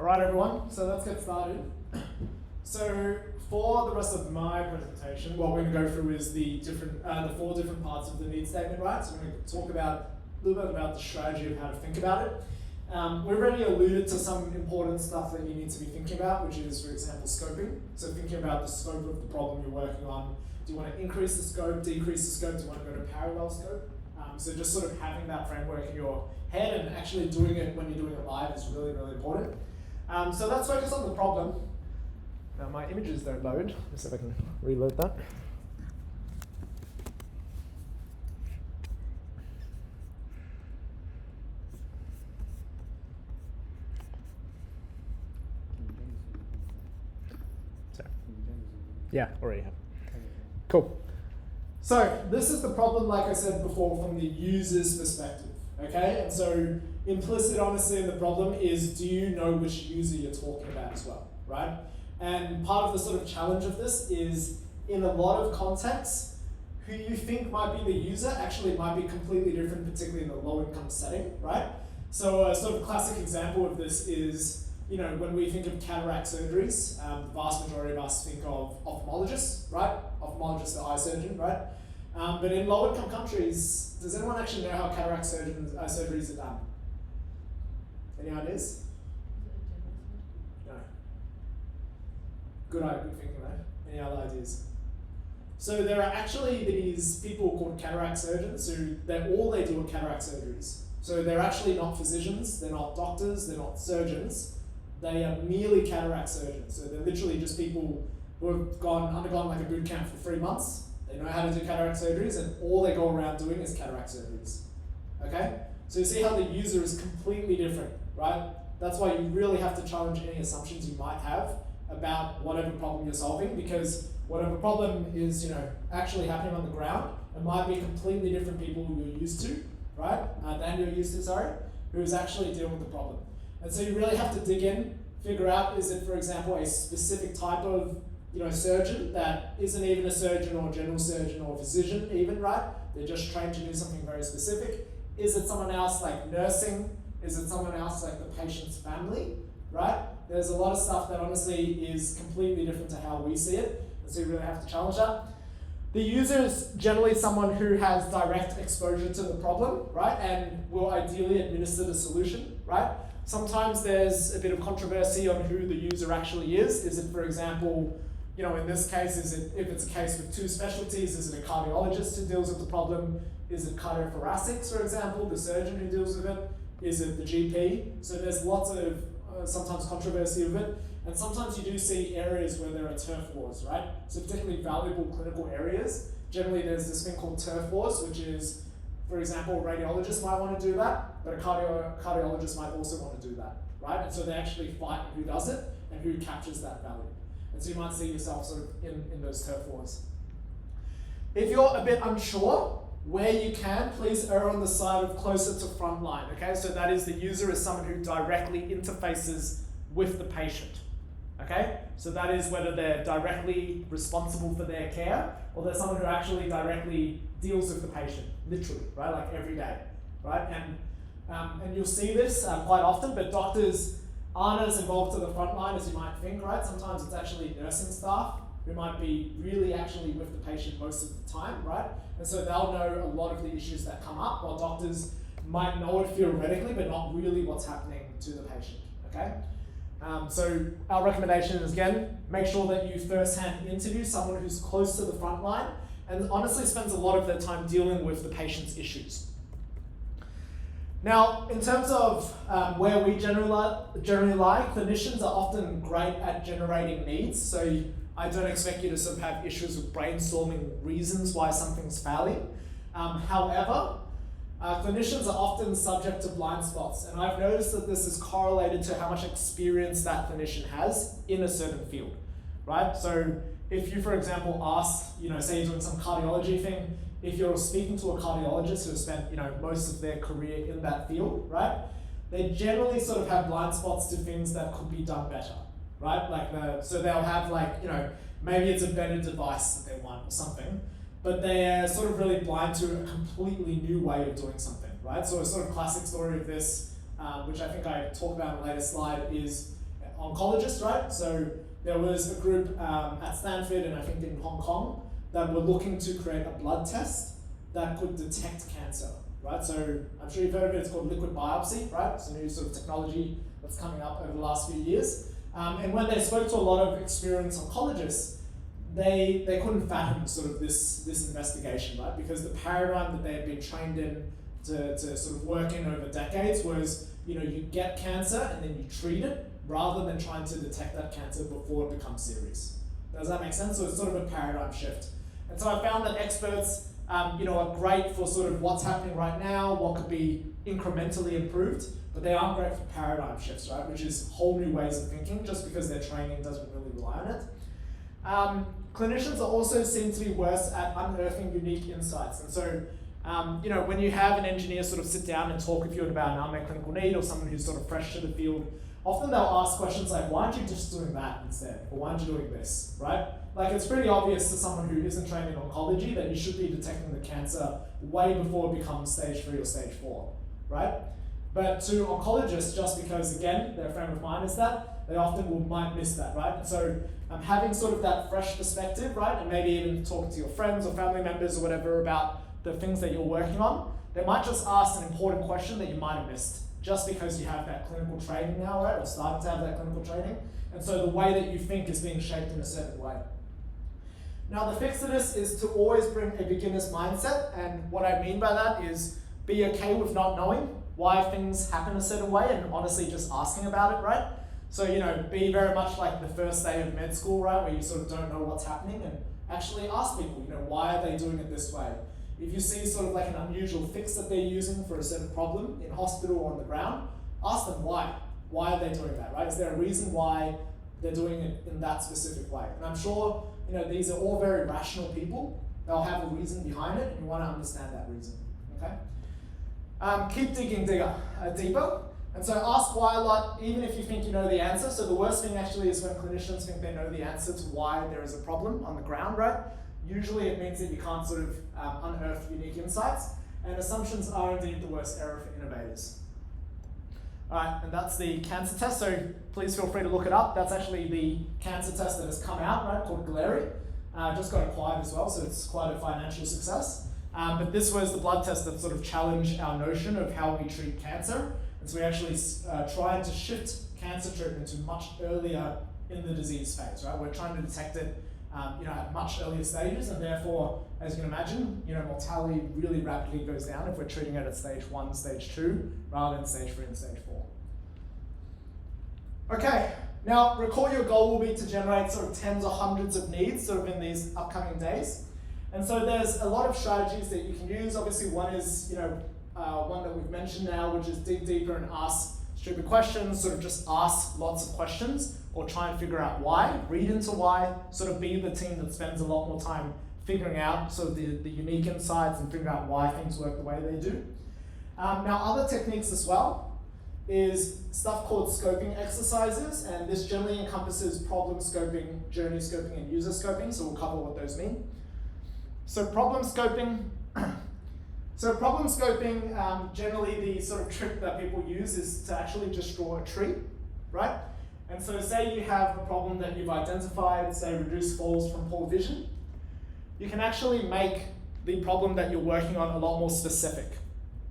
All right, everyone, so let's get started. So for the rest of my presentation, what we're going to go through is the four different parts of the need statement, right? So we're going to talk about a little bit about the strategy of how to think about it. We've already alluded to some important stuff that you need to be thinking about, which is, for example, scoping. So thinking about the scope of the problem you're working on. Do you want to increase the scope, decrease the scope? Do you want to go to parallel scope? So just sort of having that framework in your head and actually doing it when you're doing it live is really, really important. So let's focus on the problem. Now my images don't load. Let's see if I can reload that. So, yeah, already have. Cool. So this is the problem, like I said before, from the user's perspective. Okay, and so implicit honesty in the problem is, do you know which user you're talking about as well, right? And part of the sort of challenge of this is, in a lot of contexts, who you think might be the user actually might be completely different, particularly in a low-income setting, right? So a sort of classic example of this is, you know, when we think of cataract surgeries, the vast majority of us think of ophthalmologists, right? Ophthalmologist, the eye surgeon, right? But in low-income countries, does anyone actually know how cataract surgeries are done? Any ideas? No. Good thinking, right? Any other ideas? So there are actually these people called cataract surgeons who all they do are cataract surgeries. So they're actually not physicians, they're not doctors, they're not surgeons. They are merely cataract surgeons. So they're literally just people who have undergone like a boot camp for 3 months. They know how to do cataract surgeries, and all they go around doing is cataract surgeries. Okay? So you see how the user is completely different, right? That's why you really have to challenge any assumptions you might have about whatever problem you're solving, because whatever problem is, you know, actually happening on the ground, it might be completely different people who you're used to, right? Who's actually dealing with the problem. And so you really have to dig in, figure out, is it, for example, a specific type of, you know, surgeon that isn't even a surgeon or a general surgeon or a physician even, right? They're just trained to do something very specific. Is it someone else like nursing? Is it someone else like the patient's family, right? There's a lot of stuff that honestly is completely different to how we see it, and so you really have to challenge that. The user is generally someone who has direct exposure to the problem, right? And will ideally administer the solution, right? Sometimes there's a bit of controversy on who the user actually is. Is it, for example, you know, in this case, if it's a case with two specialties, is it a cardiologist who deals with the problem? Is it cardiothoracics, for example, the surgeon who deals with it? Is it the GP? So there's lots of sometimes controversy of it. And sometimes you do see areas where there are turf wars, right? So particularly valuable clinical areas. Generally there's this thing called turf wars, which is, for example, a radiologist might want to do that, but a cardiologist might also want to do that, right? And so they actually fight who does it and who captures that value. And so you might see yourself sort of in those turf wars. If you're a bit unsure, where you can, please err on the side of closer to frontline, okay? So that is, the user is someone who directly interfaces with the patient, okay? So that is whether they're directly responsible for their care or they're someone who actually directly deals with the patient, literally, right? Like every day, right? And you'll see this quite often, but doctors aren't as involved to the front line as you might think, right? Sometimes it's actually nursing staff who might be really actually with the patient most of the time, right? And so they'll know a lot of the issues that come up, while doctors might know it theoretically, but not really what's happening to the patient, okay? So our recommendation is, again, make sure that you first-hand interview someone who's close to the front line and honestly spends a lot of their time dealing with the patient's issues. Now, in terms of where we generally lie, clinicians are often great at generating needs, so I don't expect you to sort of have issues with brainstorming reasons why something's failing. However, clinicians are often subject to blind spots, and I've noticed that this is correlated to how much experience that clinician has in a certain field, right? So if you, for example, ask, you know, say you're doing some cardiology thing, if you're speaking to a cardiologist who has spent, you know, most of their career in that field, right? They generally sort of have blind spots to things that could be done better, right? Like so they'll have like, you know, maybe it's a better device that they want or something, but they're sort of really blind to a completely new way of doing something, right? So a sort of classic story of this, which I think I talk about in a later slide, is oncologists, right? So there was a group at Stanford and I think in Hong Kong that were looking to create a blood test that could detect cancer, right? So I'm sure you've heard of it, it's called liquid biopsy, right? It's a new sort of technology that's coming up over the last few years. And when they spoke to a lot of experienced oncologists, they couldn't fathom sort of this investigation, right? Because the paradigm that they had been trained in to sort of work in over decades was, you get cancer and then you treat it rather than trying to detect that cancer before it becomes serious. Does that make sense? So it's sort of a paradigm shift. And so I found that experts, are great for sort of what's happening right now, what could be incrementally improved, but they aren't great for paradigm shifts, right? Which is whole new ways of thinking, just because their training doesn't really rely on it. Clinicians also seem to be worse at unearthing unique insights. And so, when you have an engineer sort of sit down and talk with you about an unmet clinical need or someone who's sort of fresh to the field, often they'll ask questions like, why aren't you just doing that instead? Or why aren't you doing this, right? Like, it's pretty obvious to someone who isn't trained in oncology that you should be detecting the cancer way before it becomes stage 3 or stage 4, right? But to oncologists, just because, again, their frame of mind is that, they often might miss that, right? And so having sort of that fresh perspective, right, and maybe even talking to your friends or family members or whatever about the things that you're working on, they might just ask an important question that you might have missed, just because you have that clinical training now, right, or starting to have that clinical training. And so the way that you think is being shaped in a certain way. Now, the fix to this is to always bring a beginner's mindset, and what I mean by that is be okay with not knowing why things happen a certain way and honestly just asking about it, right? So, be very much like the first day of med school, right, where you sort of don't know what's happening, and actually ask people, why are they doing it this way? If you see sort of like an unusual fix that they're using for a certain problem in hospital or on the ground, ask them why. Why are they doing that, right? Is there a reason why they're doing it in that specific way? And I'm sure, these are all very rational people. They'll have a reason behind it, and you want to understand that reason, okay? Keep digging deeper. And so ask why a lot, even if you think you know the answer. So the worst thing actually is when clinicians think they know the answer to why there is a problem on the ground, right? Usually it means that you can't sort of unearth unique insights, and assumptions are indeed the worst error for innovators. All right, and that's the cancer test, so please feel free to look it up. That's actually the cancer test that has come out, right, called Galeri. Just got acquired as well, so it's quite a financial success. But this was the blood test that sort of challenged our notion of how we treat cancer. And so we actually tried to shift cancer treatment to much earlier in the disease phase, right? We're trying to detect it at much earlier stages, and therefore, as you can imagine, mortality really rapidly goes down if we're treating it at stage 1, stage 2, rather than stage 3 and stage 4. Okay, now recall your goal will be to generate sort of tens or hundreds of needs sort of in these upcoming days. And so there's a lot of strategies that you can use. Obviously one is, one that we've mentioned now, which is dig deeper and ask stupid questions, sort of just ask lots of questions or try and figure out why, read into why, sort of be the team that spends a lot more time figuring out sort of the unique insights and figuring out why things work the way they do. Now other techniques as well is stuff called scoping exercises, and this generally encompasses problem scoping, journey scoping, and user scoping, so we'll cover what those mean. So problem scoping, generally the sort of trick that people use is to actually just draw a tree, right? And so say you have a problem that you've identified, say reduce falls from poor vision, you can actually make the problem that you're working on a lot more specific,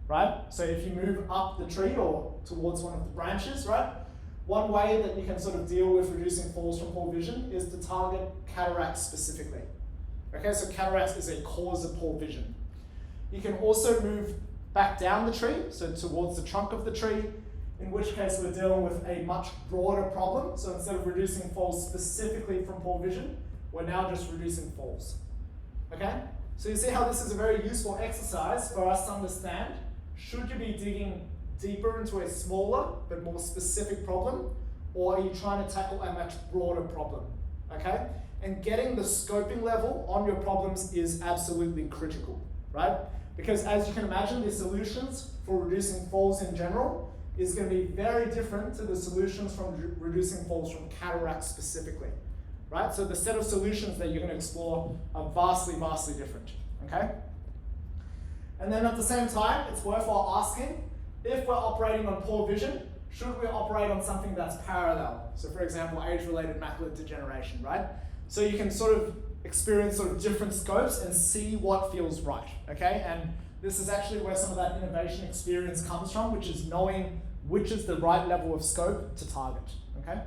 right? So if you move up the tree or towards one of the branches, right? One way that you can sort of deal with reducing falls from poor vision is to target cataracts specifically. Okay, so cataracts is a cause of poor vision. You can also move back down the tree, so towards the trunk of the tree, in which case we're dealing with a much broader problem. So instead of reducing falls specifically from poor vision, we're now just reducing falls. Okay? So you see how this is a very useful exercise for us to understand. Should you be digging deeper into a smaller but more specific problem, or are you trying to tackle a much broader problem? Okay? And getting the scoping level on your problems is absolutely critical, right? Because as you can imagine, the solutions for reducing falls in general is going to be very different to the solutions from reducing falls from cataracts specifically, right? So the set of solutions that you're going to explore are vastly, vastly different, okay? And then at the same time, it's worthwhile asking, if we're operating on poor vision, should we operate on something that's parallel? So for example, age-related macular degeneration, right? So you can sort of experience sort of different scopes and see what feels right, okay? And this is actually where some of that innovation experience comes from, which is knowing which is the right level of scope to target, okay?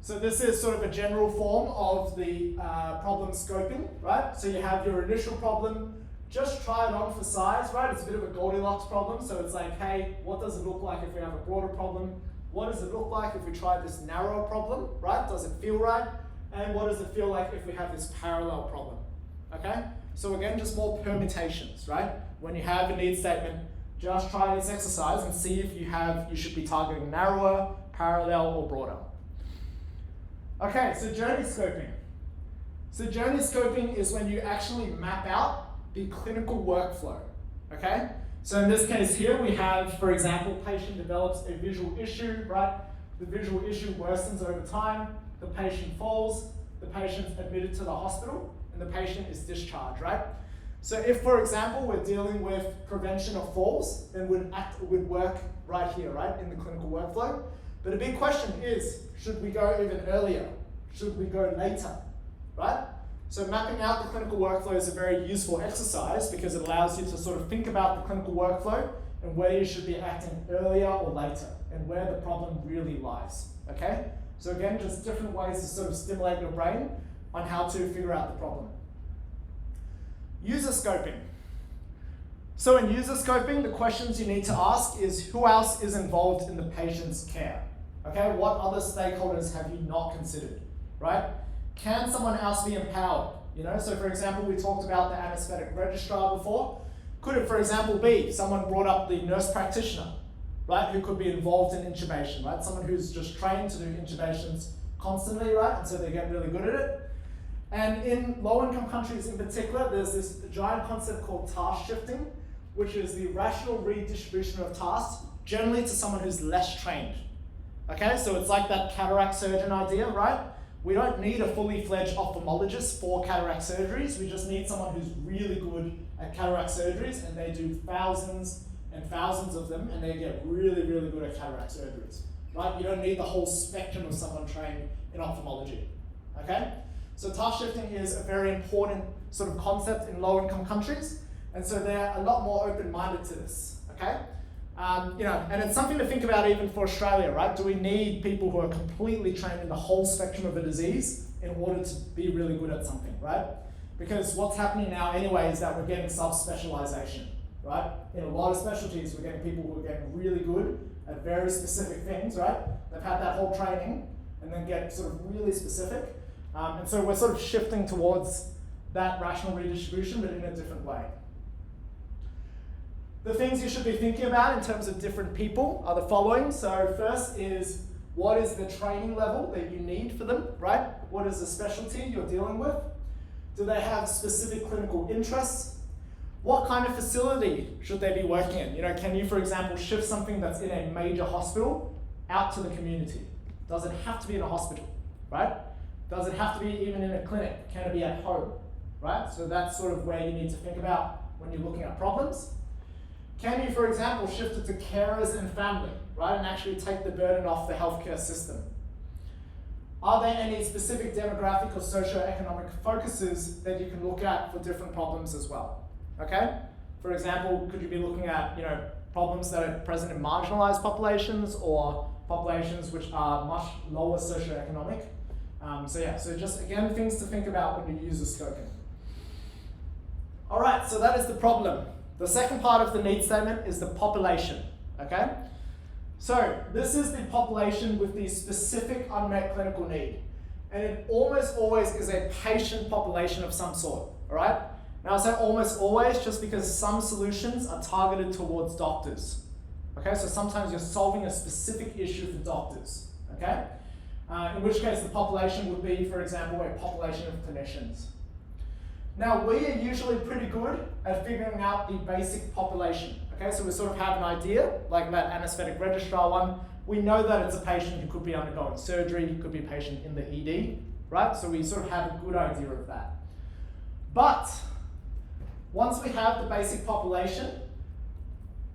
So this is sort of a general form of the problem scoping, right? So you have your initial problem, just try it on for size, right? It's a bit of a Goldilocks problem. So it's like, hey, what does it look like if we have a broader problem? What does it look like if we try this narrower problem, right? Does it feel right? And what does it feel like if we have this parallel problem, okay? So again, just more permutations, right? When you have a need statement, just try this exercise and see if you should be targeting narrower, parallel, or broader. Okay, so journey scoping. So journey scoping is when you actually map out the clinical workflow, okay? So in this case here, we have, for example, patient develops a visual issue, right? The visual issue worsens over time, the patient falls, the patient's admitted to the hospital, and the patient is discharged, right? So if, for example, we're dealing with prevention of falls, then would work right here, right, in the clinical workflow. But a big question is, should we go even earlier? Should we go later, right? So mapping out the clinical workflow is a very useful exercise because it allows you to sort of think about the clinical workflow and where you should be acting earlier or later and where the problem really lies, okay? So again, just different ways to sort of stimulate your brain on how to figure out the problem. User scoping. So in user scoping, the questions you need to ask is who else is involved in the patient's care? Okay, what other stakeholders have you not considered, right? Can someone else be empowered? You know, so for example, we talked about the anesthetic registrar before. Could it, for example, be someone brought up the nurse practitioner, right, who could be involved in intubation, right? Someone who's just trained to do intubations constantly, right, and so they get really good at it. And in low-income countries in particular, there's this giant concept called task shifting, which is the rational redistribution of tasks, generally to someone who's less trained. Okay, so it's like that cataract surgeon idea, right? We don't need a fully fledged ophthalmologist for cataract surgeries. We just need someone who's really good at cataract surgeries, and they do thousands and thousands of them, and they get really, really good at cataract surgeries, right? You don't need the whole spectrum of someone trained in ophthalmology, okay? So task shifting is a very important sort of concept in low-income countries, and so they're a lot more open-minded to this, okay? You know, and it's something to think about even for Australia, right? Do we need people who are completely trained in the whole spectrum of a disease in order to be really good at something, right? Because what's happening now anyway is that we're getting sub-specialization, right? In a lot of specialties, we're getting people who are getting really good at very specific things, right? They've had that whole training and then get sort of really specific. And so we're sort of shifting towards that rational redistribution, but in a different way. The things you should be thinking about in terms of different people are the following. So first is, what is the training level that you need for them, right? What is the specialty you're dealing with? Do they have specific clinical interests? What kind of facility should they be working in? You know, can you, for example, shift something that's in a major hospital out to the community? Does it have to be in a hospital, right? Does it have to be even in a clinic? Can it be at home, right? So that's sort of where you need to think about when you're looking at problems. Can you, for example, shift it to carers and family, right, and actually take the burden off the healthcare system? Are there any specific demographic or socioeconomic focuses that you can look at for different problems as well? Okay? For example, could you be looking at, you know, problems that are present in marginalized populations or populations which are much lower socioeconomic? So just again, things to think about when you use the scoping. All right, so that is the problem. The second part of the need statement is the population, okay? So this is the population with the specific unmet clinical need. And it almost always is a patient population of some sort, all right? Now I say almost always just because some solutions are targeted towards doctors, okay? So sometimes you're solving a specific issue for doctors, okay? In which case the population would be, for example, a population of clinicians. Now, we are usually pretty good at figuring out the basic population. Okay, so we sort of have an idea, like that anesthetic registrar one. We know that it's a patient who could be undergoing surgery, could be a patient in the ED, right? So we sort of have a good idea of that. But once we have the basic population,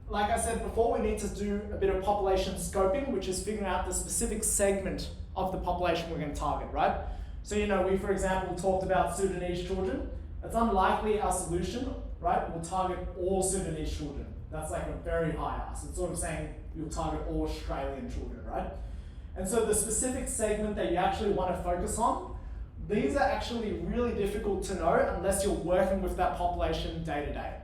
like I said before, we need to do a bit of population scoping, which is figuring out the specific segment of the population we're going to target, right? So, we, for example, talked about Sudanese children. It's unlikely our solution, right, will target all Sudanese children. That's like a very high ask. It's sort of saying you'll target all Australian children, right? And so the specific segment that you actually want to focus on, these are actually really difficult to know unless you're working with that population day to day,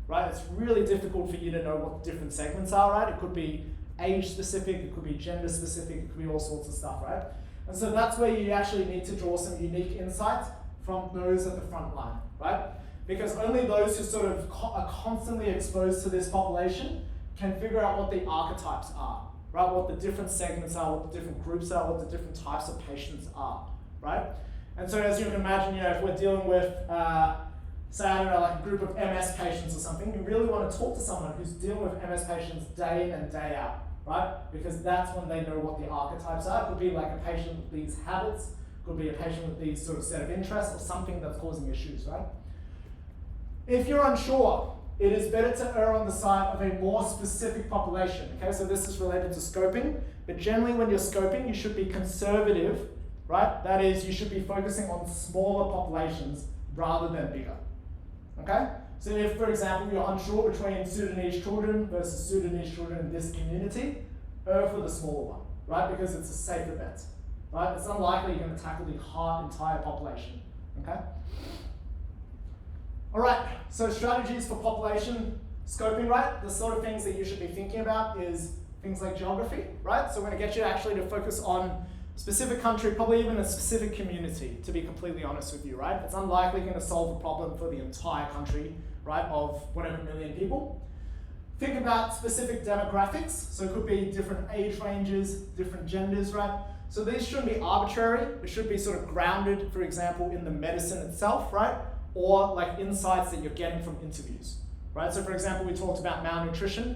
right? It's really difficult for you to know what the different segments are, right? It could be age specific, it could be gender specific, it could be all sorts of stuff, right? And so that's where you actually need to draw some unique insights from those at the front line, right? Because only those who sort of are constantly exposed to this population can figure out what the archetypes are, right? What the different segments are, what the different groups are, what the different types of patients are, right? And so as you can imagine, if we're dealing with, say, I don't know, like a group of MS patients or something, you really want to talk to someone who's dealing with MS patients day in and day out, right? Because that's when they know what the archetypes are. It could be like a patient with these habits, could be a patient with these sort of set of interests or something that's causing issues, right? If you're unsure, it is better to err on the side of a more specific population, okay? So this is related to scoping, but generally when you're scoping, you should be conservative, right? That is, you should be focusing on smaller populations rather than bigger, okay? So if, for example, you're unsure between Sudanese children versus Sudanese children in this community, err for the smaller one, right? Because it's a safer bet, right? It's unlikely you're going to tackle the entire population, okay? All right, so strategies for population scoping, right? The sort of things that you should be thinking about is things like geography, right? So we're going to get you actually to focus on specific country, probably even a specific community, to be completely honest with you, right? It's unlikely going to solve a problem for the entire country, right, of whatever million people. Think about specific demographics, so it could be different age ranges, different genders, right? So these shouldn't be arbitrary, it should be sort of grounded, for example, in the medicine itself, right? Or like insights that you're getting from interviews, right? So for example, we talked about malnutrition.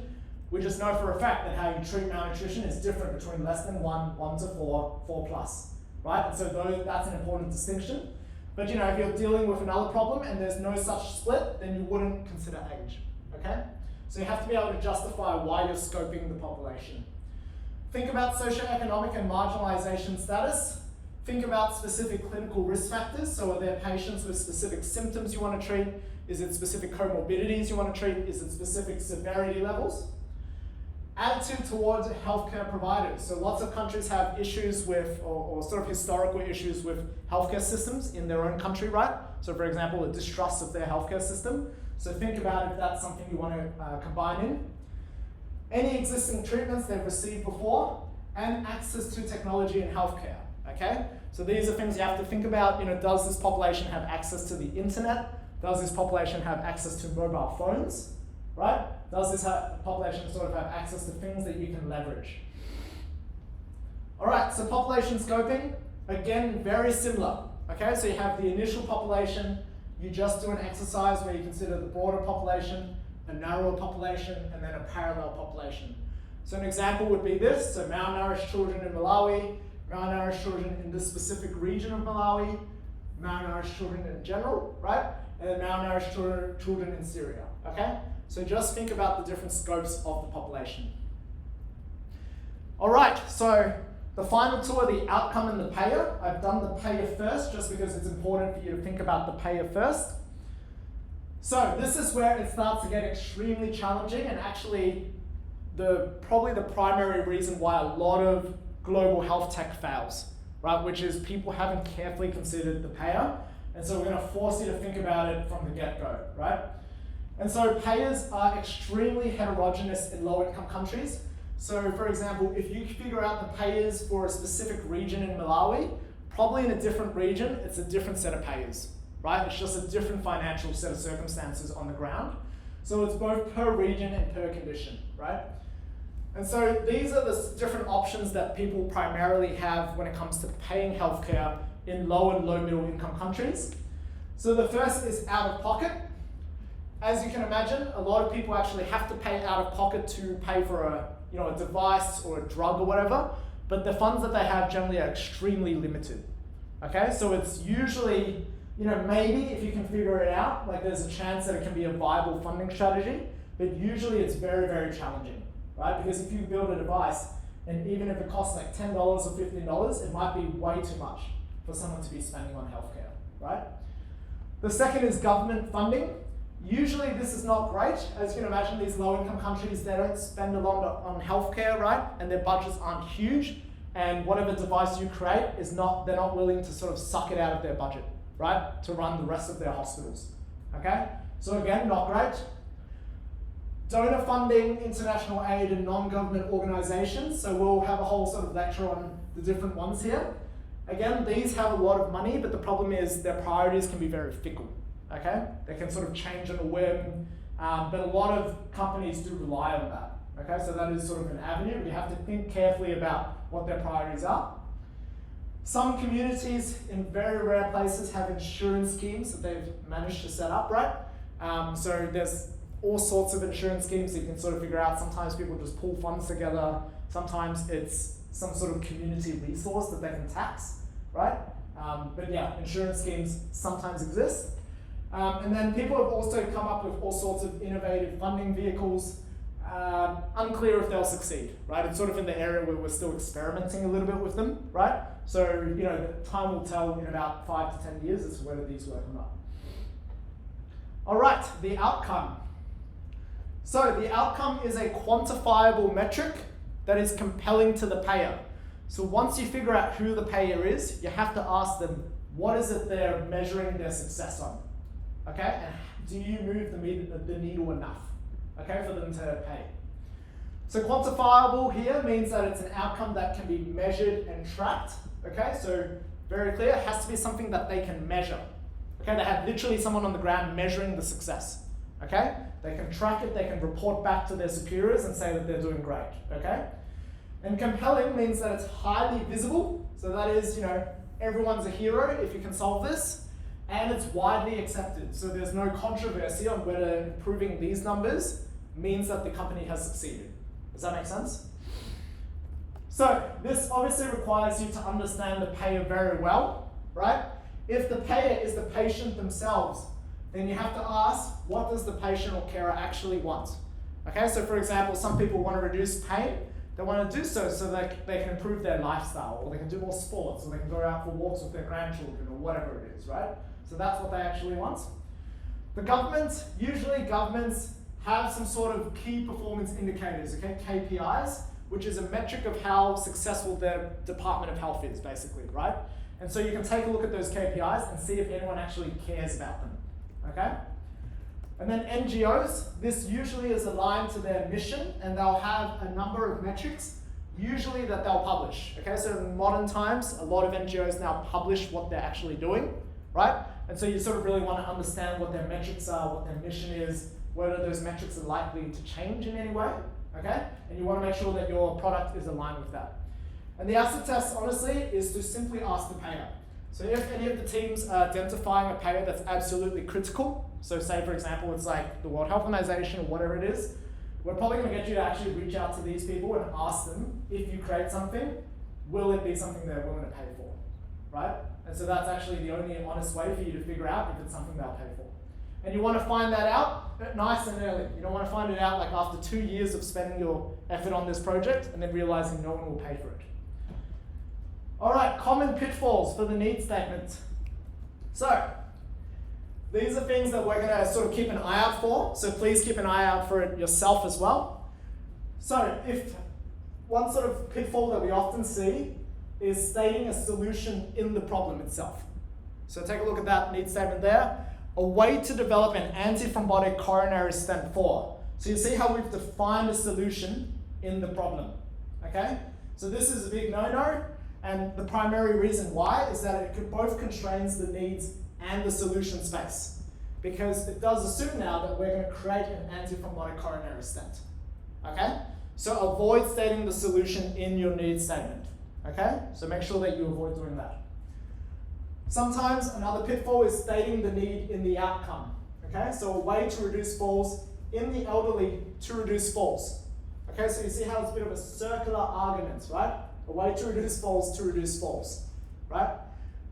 We just know for a fact that how you treat malnutrition is different between less than 1 to 4 plus, right? And so that's an important distinction. But if you're dealing with another problem and there's no such split, then you wouldn't consider age, okay? So you have to be able to justify why you're scoping the population. Think about socioeconomic and marginalization status. Think about specific clinical risk factors. So are there patients with specific symptoms you want to treat? Is it specific comorbidities you want to treat? Is it specific severity levels? Attitude towards healthcare providers. So lots of countries have issues with, or sort of historical issues with healthcare systems in their own country, right? So for example, a distrust of their healthcare system. So think about if that's something you want to combine in. Any existing treatments they've received before, and access to technology in healthcare, okay? So these are things you have to think about. Does this population have access to the internet? Does this population have access to mobile phones, right? Does this population sort of have access to things that you can leverage? All right, so population scoping, again, very similar, okay? So you have the initial population, you just do an exercise where you consider the broader population, a narrower population, and then a parallel population. So an example would be this, so malnourished children in Malawi, malnourished children in this specific region of Malawi, malnourished children in general, right? And then malnourished children in Syria, okay? So just think about the different scopes of the population. All right, so the final two are the outcome and the payer. I've done the payer first just because it's important for you to think about the payer first. So this is where it starts to get extremely challenging, and actually probably the primary reason why a lot of global health tech fails, right? Which is people haven't carefully considered the payer. And so we're going to force you to think about it from the get-go, right? And so payers are extremely heterogeneous in low-income countries. So for example, if you figure out the payers for a specific region in Malawi, probably in a different region, it's a different set of payers, right? It's just a different financial set of circumstances on the ground. So it's both per region and per condition, right? And so these are the different options that people primarily have when it comes to paying healthcare in low and low middle income countries. So the first is out of pocket. As you can imagine, a lot of people actually have to pay out of pocket to pay for a device or a drug or whatever, but the funds that they have generally are extremely limited. Okay, so it's usually, maybe if you can figure it out, like there's a chance that it can be a viable funding strategy, but usually it's very, very challenging, right? Because if you build a device, and even if it costs like $10 or $15, it might be way too much for someone to be spending on healthcare, right? The second is government funding. Usually this is not great. As you can imagine, these low-income countries, they don't spend a lot on healthcare, right? And their budgets aren't huge. And whatever device you create is they're not willing to sort of suck it out of their budget, right? To run the rest of their hospitals, okay? So again, not great. Donor funding, international aid, and non-government organizations. So we'll have a whole sort of lecture on the different ones here. Again, these have a lot of money, but the problem is their priorities can be very fickle, okay? They can sort of change on a whim, but a lot of companies do rely on that, okay? So that is sort of an avenue, but you have to think carefully about what their priorities are. Some communities in very rare places have insurance schemes that they've managed to set up, right? So there's all sorts of insurance schemes that you can sort of figure out. Sometimes people just pull funds together. Sometimes it's some sort of community resource that they can tax, right? But yeah, insurance schemes sometimes exist. And then people have also come up with all sorts of innovative funding vehicles. Unclear if they'll succeed, right? It's sort of in the area where we're still experimenting a little bit with them, right? So, you know, time will tell in about 5 to 10 years as to whether these work or not. All right, the outcome. So the outcome is a quantifiable metric that is compelling to the payer. So once you figure out who the payer is, you have to ask them, what is it they're measuring their success on? Okay, and do you move the needle enough, okay, for them to pay? So quantifiable here means that it's an outcome that can be measured and tracked, okay? So very clear, it has to be something that they can measure. Okay, they have literally someone on the ground measuring the success, okay? They can track it, they can report back to their superiors and say that they're doing great, okay? And compelling means that it's highly visible, so that is, you know, everyone's a hero if you can solve this, and it's widely accepted, so there's no controversy on whether improving these numbers means that the company has succeeded. Does that make sense? So this obviously requires you to understand the payer very well, right? If the payer is the patient themselves, then you have to ask, what does the patient or carer actually want? Okay, so for example, some people want to reduce pain. They want to do so that they can improve their lifestyle, or they can do more sports, or they can go out for walks with their grandchildren, or whatever it is, right? So that's what they actually want. The government, usually governments have some sort of key performance indicators, okay, KPIs, which is a metric of how successful their Department of Health is, basically, right? And so you can take a look at those KPIs and see if anyone actually cares about them, okay? And then NGOs, this usually is aligned to their mission, and they'll have a number of metrics, usually that they'll publish, okay? So in modern times, a lot of NGOs now publish what they're actually doing, right? And so you sort of really want to understand what their metrics are, what their mission is, whether those metrics are likely to change in any way, okay? And you want to make sure that your product is aligned with that. And the acid test, honestly, is to simply ask the payer. So if any of the teams are identifying a payer that's absolutely critical, so say for example, it's like the World Health Organization or whatever it is, we're probably going to get you to actually reach out to these people and ask them, if you create something, will it be something they're willing to pay for, right? And so that's actually the only honest way for you to figure out if it's something they'll pay for. And you want to find that out nice and early. You don't want to find it out like after 2 years of spending your effort on this project and then realizing no one will pay for it. All right, common pitfalls for the need statement. So these are things that we're going to sort of keep an eye out for. So please keep an eye out for it yourself as well. So if one sort of pitfall that we often see is stating a solution in the problem itself. So take a look at that need statement there. A way to develop an antithrombotic coronary stent for. So you see how we've defined a solution in the problem, okay? So this is a big no-no, and the primary reason why is that it both constrains the needs and the solution space, because it does assume now that we're going to create an antithrombotic coronary stent, okay? So avoid stating the solution in your need statement, okay? So make sure that you avoid doing that. Sometimes another pitfall is stating the need in the outcome, okay? So a way to reduce falls in the elderly to reduce falls. Okay, so you see how it's a bit of a circular argument, right? A way to reduce falls, right?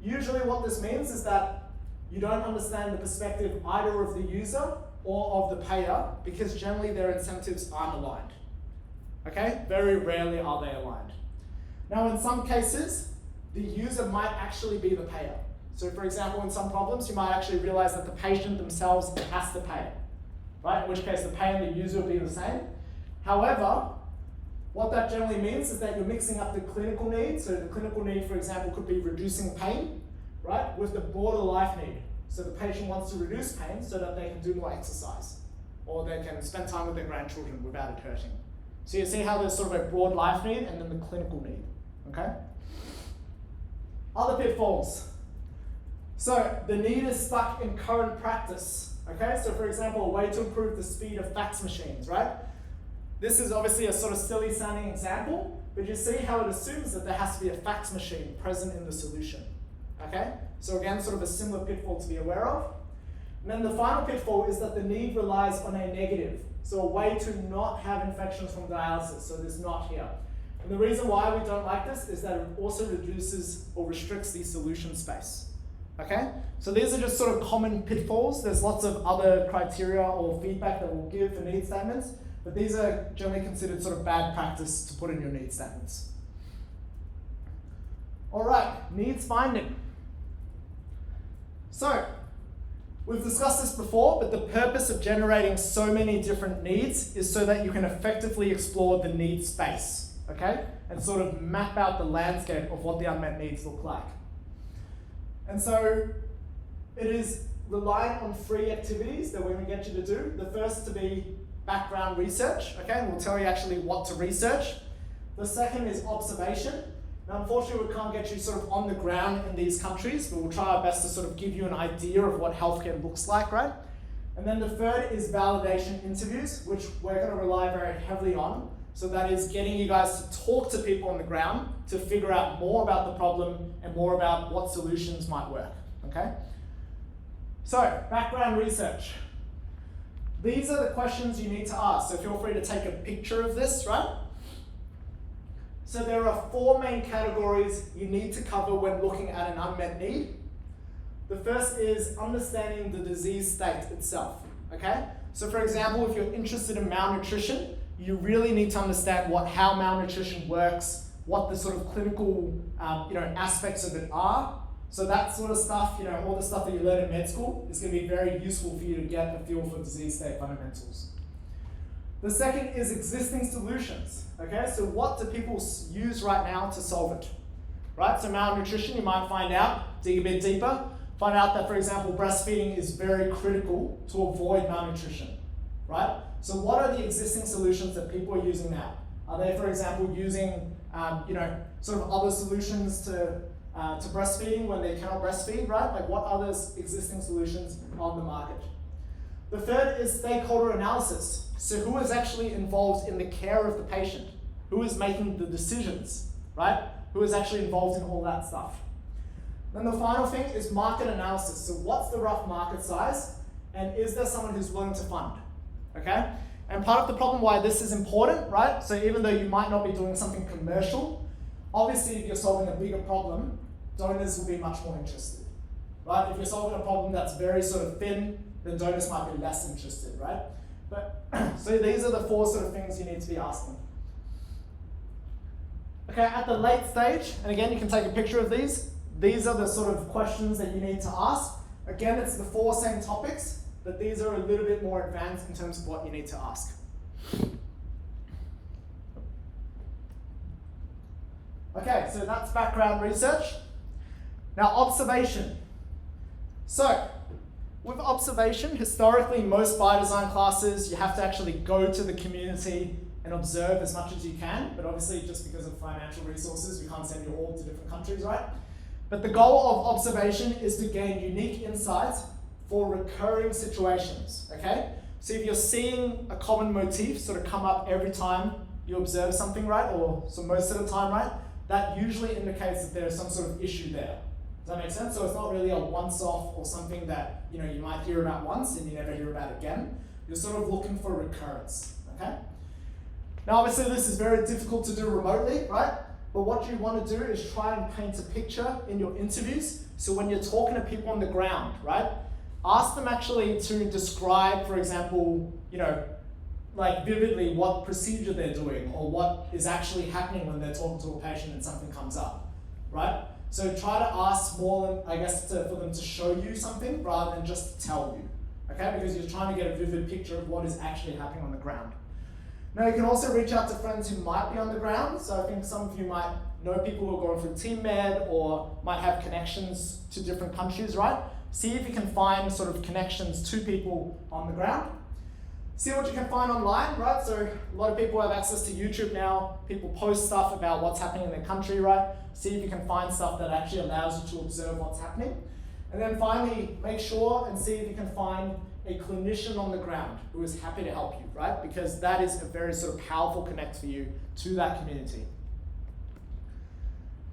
Usually what this means is that you don't understand the perspective either of the user or of the payer, because generally their incentives aren't aligned. Okay? Very rarely are they aligned. Now, in some cases, the user might actually be the payer. So for example, in some problems, you might actually realize that the patient themselves has to pay, right? In which case the payer and the user will be the same. However, what that generally means is that you're mixing up the clinical need. So the clinical need, for example, could be reducing pain, right? With the broader life need. So the patient wants to reduce pain so that they can do more exercise, or they can spend time with their grandchildren without it hurting. So you see how there's sort of a broad life need and then the clinical need, okay? Other pitfalls. So the need is stuck in current practice, okay? So for example, a way to improve the speed of fax machines, right? This is obviously a sort of silly sounding example, but you see how it assumes that there has to be a fax machine present in the solution, okay? So again, sort of a similar pitfall to be aware of. And then the final pitfall is that the need relies on a negative. So a way to not have infections from dialysis, so this not here. And the reason why we don't like this is that it also reduces or restricts the solution space. Okay? So these are just sort of common pitfalls. There's lots of other criteria or feedback that we'll give for need statements, but these are generally considered sort of bad practice to put in your need statements. All right, needs finding. So, we've discussed this before, but the purpose of generating so many different needs is so that you can effectively explore the need space, okay? And sort of map out the landscape of what the unmet needs look like. And so it is reliant on 3 activities that we're going to get you to do. The first to be background research, okay? And we'll tell you actually what to research. The second is observation. Now, unfortunately, we can't get you sort of on the ground in these countries, but we'll try our best to sort of give you an idea of what healthcare looks like, right? And then the third is validation interviews, which we're going to rely very heavily on. So that is getting you guys to talk to people on the ground to figure out more about the problem and more about what solutions might work, okay? So, background research. These are the questions you need to ask, so feel free to take a picture of this, right? So there are 4 main categories you need to cover when looking at an unmet need. The first is understanding the disease state itself, okay? So for example, if you're interested in malnutrition, you really need to understand how malnutrition works, what the sort of clinical aspects of it are. So that sort of stuff, all the stuff that you learn in med school is going to be very useful for you to get a feel for disease state fundamentals. The second is existing solutions, okay? So what do people use right now to solve it, right? So malnutrition, you might find out, dig a bit deeper, find out that, for example, breastfeeding is very critical to avoid malnutrition, right? So what are the existing solutions that people are using now? Are they, for example, using, sort of other solutions to breastfeeding when they cannot breastfeed, right? Like what other existing solutions on the market? The third is stakeholder analysis. So who is actually involved in the care of the patient? Who is making the decisions, right? Who is actually involved in all that stuff? Then the final thing is market analysis. So what's the rough market size? And is there someone who's willing to fund? Okay? And part of the problem why this is important, right? So even though you might not be doing something commercial, obviously if you're solving a bigger problem, donors will be much more interested, right? If you're solving a problem that's very sort of thin, then donors might be less interested, right? But so these are the 4 sort of things you need to be asking. Okay, at the late stage, and again, you can take a picture of these. These are the sort of questions that you need to ask. Again, it's the 4 same topics, but these are a little bit more advanced in terms of what you need to ask. Okay, so that's background research. Now, observation. So, with observation, historically, most biodesign classes, you have to actually go to the community and observe as much as you can, but obviously just because of financial resources, we can't send you all to different countries, right? But the goal of observation is to gain unique insights for recurring situations, okay? So if you're seeing a common motif sort of come up every time you observe something, right, or so most of the time, right, that usually indicates that there's some sort of issue there. Does that make sense? So it's not really a once-off or something that you might hear about once and you never hear about again. You're sort of looking for recurrence, okay? Now obviously this is very difficult to do remotely, right? But what you want to do is try and paint a picture in your interviews. So when you're talking to people on the ground, right? ask them actually to describe, for example, like vividly what procedure they're doing or what is actually happening when they're talking to a patient and something comes up, right? So try to ask more, I guess, for them to show you something rather than just tell you, okay? Because you're trying to get a vivid picture of what is actually happening on the ground. Now you can also reach out to friends who might be on the ground. So I think some of you might know people who are going through team med or might have connections to different countries, right? See if you can find sort of connections to people on the ground. See what you can find online, right? So a lot of people have access to YouTube now. People post stuff about what's happening in their country, right? See if you can find stuff that actually allows you to observe what's happening. And then finally, make sure and see if you can find a clinician on the ground who is happy to help you, right? Because that is a very sort of powerful connect for you to that community.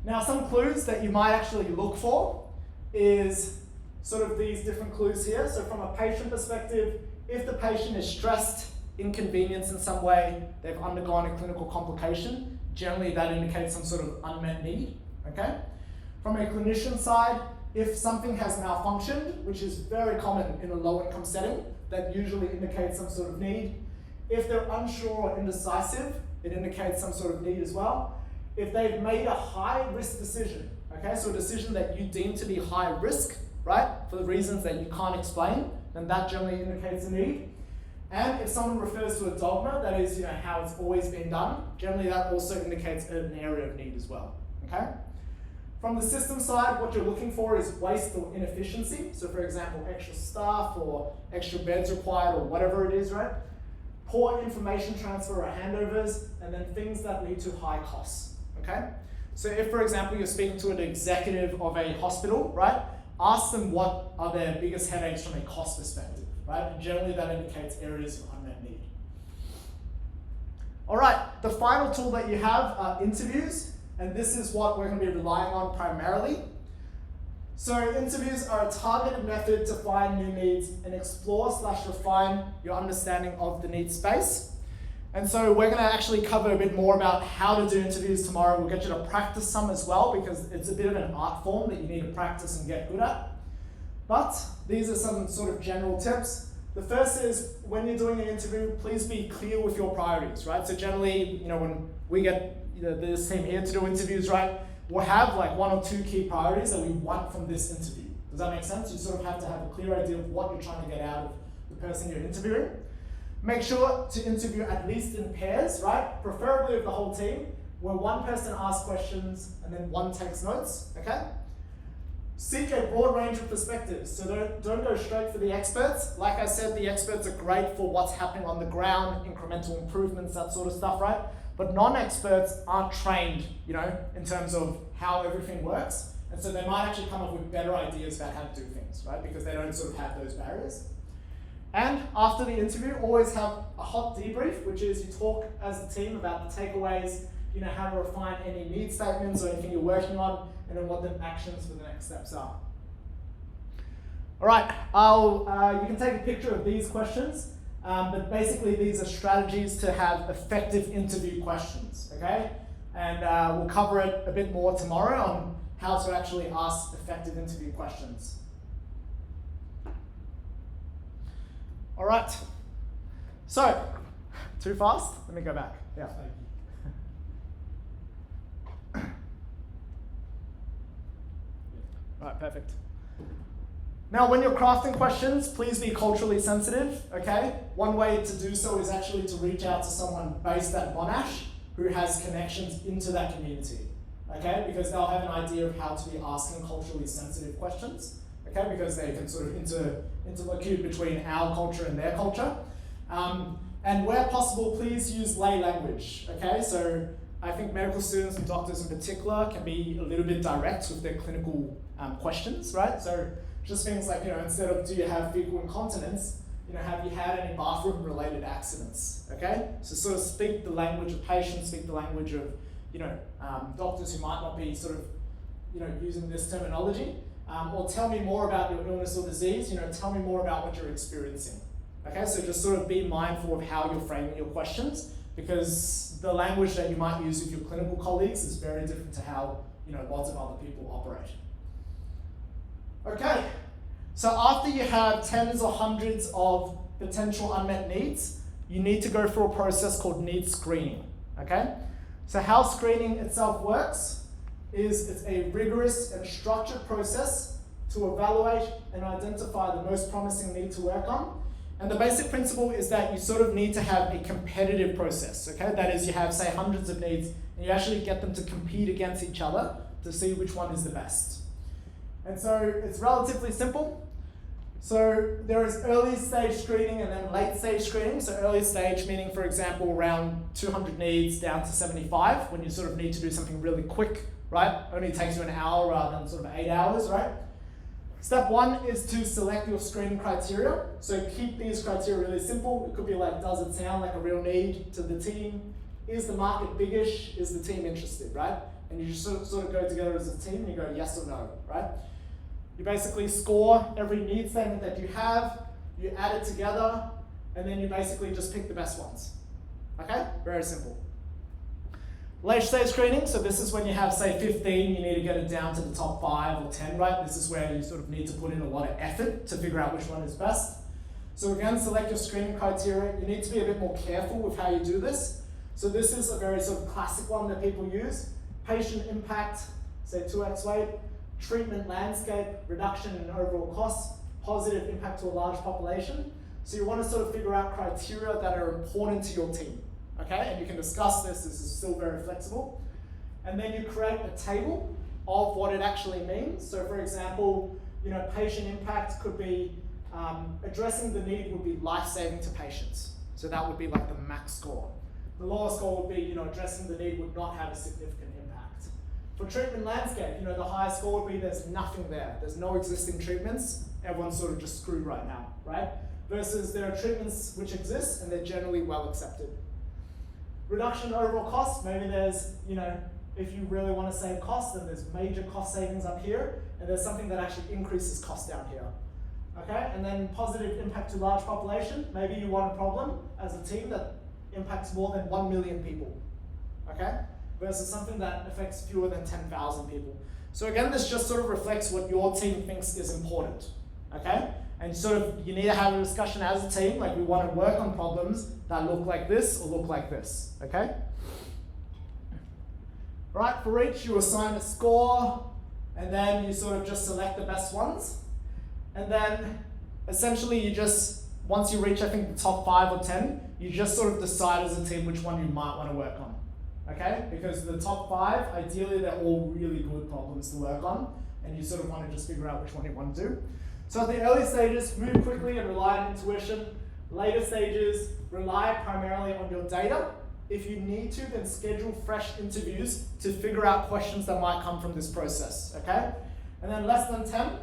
Now, some clues that you might actually look for is sort of these different clues here. So from a patient perspective, if the patient is stressed, inconvenienced in some way, they've undergone a clinical complication, generally that indicates some sort of unmet need, okay? From a clinician side, if something has malfunctioned, which is very common in a low-income setting, that usually indicates some sort of need. If they're unsure or indecisive, it indicates some sort of need as well. If they've made a high-risk decision, okay, so a decision that you deem to be high risk, right, for the reasons that you can't explain, then that generally indicates a need. And if someone refers to a dogma, that is, how it's always been done, generally that also indicates an area of need as well, okay? From the system side, what you're looking for is waste or inefficiency. So for example, extra staff or extra beds required or whatever it is, right? Poor information transfer or handovers, and then things that lead to high costs, okay? So if, for example, you're speaking to an executive of a hospital, right? Ask them what are their biggest headaches from a cost perspective, right? And generally that indicates areas of unmet need. All right, the final tool that you have are interviews. And this is what we're going to be relying on primarily. So interviews are a targeted method to find new needs and explore/refine your understanding of the needs space. And so we're going to actually cover a bit more about how to do interviews tomorrow. We'll get you to practice some as well because it's a bit of an art form that you need to practice and get good at. But these are some sort of general tips. The first is when you're doing an interview, please be clear with your priorities, right? So generally, when we get this team here to do interviews, right? We'll have like 1 or 2 key priorities that we want from this interview. Does that make sense? You sort of have to have a clear idea of what you're trying to get out of the person you're interviewing. Make sure to interview at least in pairs, right? Preferably with the whole team, where one person asks questions and then one takes notes, okay? Seek a broad range of perspectives. So don't go straight for the experts. Like I said, the experts are great for what's happening on the ground, incremental improvements, that sort of stuff, right? But non-experts aren't trained, in terms of how everything works. And so they might actually come up with better ideas about how to do things, right? Because they don't sort of have those barriers. And after the interview, always have a hot debrief, which is you talk as a team about the takeaways, how to refine any need statements or anything you're working on, and then what the actions for the next steps are. All right, you can take a picture of these questions. But basically, these are strategies to have effective interview questions, okay? And we'll cover it a bit more tomorrow on how to actually ask effective interview questions. All right. So, too fast? Let me go back. Yeah. All right, perfect. Now, when you're crafting questions, please be culturally sensitive, okay? One way to do so is actually to reach out to someone based at Monash who has connections into that community, okay? Because they'll have an idea of how to be asking culturally sensitive questions, okay? Because they can sort of interlocute between our culture and their culture. And where possible, please use lay language, okay? So I think medical students and doctors in particular can be a little bit direct with their clinical questions, right? So just things like, instead of do you have fecal incontinence, have you had any bathroom-related accidents, okay? So sort of speak the language of patients, speak the language of, doctors who might not be sort of, using this terminology. Or tell me more about your illness or disease, tell me more about what you're experiencing. Okay, so just sort of be mindful of how you're framing your questions because the language that you might use with your clinical colleagues is very different to how, lots of other people operate. Okay, So after you have tens or hundreds of potential unmet needs, you need to go through a process called needs screening, okay? So how screening itself works is it's a rigorous and structured process to evaluate and identify the most promising need to work on. And the basic principle is that you sort of need to have a competitive process, okay? That is, you have, say, hundreds of needs, and you actually get them to compete against each other to see which one is the best. And so it's relatively simple. So there is early stage screening and then late stage screening. So early stage meaning, for example, around 200 needs down to 75, when you sort of need to do something really quick, right? Only takes you an hour rather than sort of 8 hours, right? Step one is to select your screening criteria. So keep these criteria really simple. It could be like, does it sound like a real need to the team? Is the market biggish? Is the team interested, right? And you just sort of go together as a team and you go yes or no, right? You basically score every need statement that you have, you add it together, and then you basically just pick the best ones. Okay? Very simple. Late stage screening, so this is when you have, say, 15, you need to get it down to the top 5 or 10, right? This is where you sort of need to put in a lot of effort to figure out which one is best. So again, select your screening criteria. You need to be a bit more careful with how you do this. So this is a very sort of classic one that people use. Patient impact, say 2x weight. Treatment landscape, reduction in overall costs, positive impact to a large population. So you want to sort of figure out criteria that are important to your team, okay? And you can discuss this is still very flexible. And then you create a table of what it actually means. So for example, patient impact could be addressing the need would be life-saving to patients. So that would be like the max score. The lower score would be, addressing the need would not have a significant impact. For treatment landscape, the highest score would be there's nothing there. There's no existing treatments. Everyone's sort of just screwed right now, right? Versus there are treatments which exist and they're generally well accepted. Reduction in overall costs, maybe there's, if you really want to save costs, then there's major cost savings up here, and there's something that actually increases cost down here. Okay, and then positive impact to large population. Maybe you want a problem as a team that impacts more than 1 million people. Okay? Versus something that affects fewer than 10,000 people. So again, this just sort of reflects what your team thinks is important, okay? And sort of, you need to have a discussion as a team, like we want to work on problems that look like this or look like this, okay? Right, for each you assign a score, and then you sort of just select the best ones. And then, essentially you just, once you reach, I think, the top 5 or 10, you just sort of decide as a team which one you might want to work on. Okay, because the top 5, ideally they're all really good problems to work on, and you sort of want to just figure out which one you want to do. So at the early stages, move quickly and rely on intuition. Later stages, rely primarily on your data. If you need to, then schedule fresh interviews to figure out questions that might come from this process, okay? And then less than 10,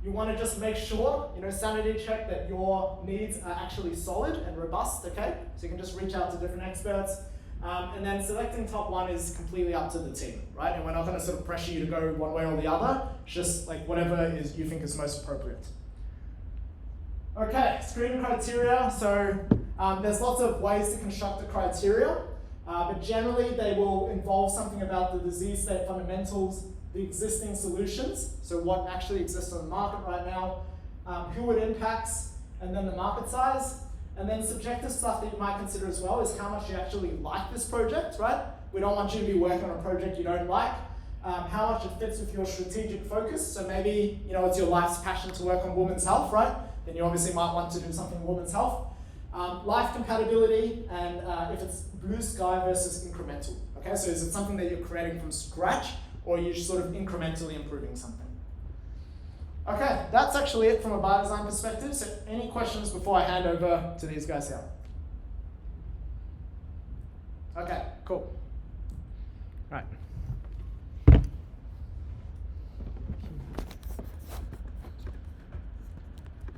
you want to just make sure, sanity check that your needs are actually solid and robust, okay? So you can just reach out to different experts. And then selecting top 1 is completely up to the team, right? And we're not going to sort of pressure you to go one way or the other, just like whatever you think is most appropriate. Okay, screening criteria. So there's lots of ways to construct the criteria, but generally they will involve something about the disease state fundamentals, the existing solutions, so what actually exists on the market right now, who it impacts, and then the market size. And then subjective stuff that you might consider as well is how much you actually like this project, right? We don't want you to be working on a project you don't like. How much it fits with your strategic focus. So maybe, it's your life's passion to work on women's health, right? Then you obviously might want to do something in women's health. Life compatibility, and if it's blue sky versus incremental. Okay, so is it something that you're creating from scratch, or are you sort of incrementally improving something? Okay, that's actually it from a biodesign perspective. So any questions before I hand over to these guys here? Okay, cool. Right.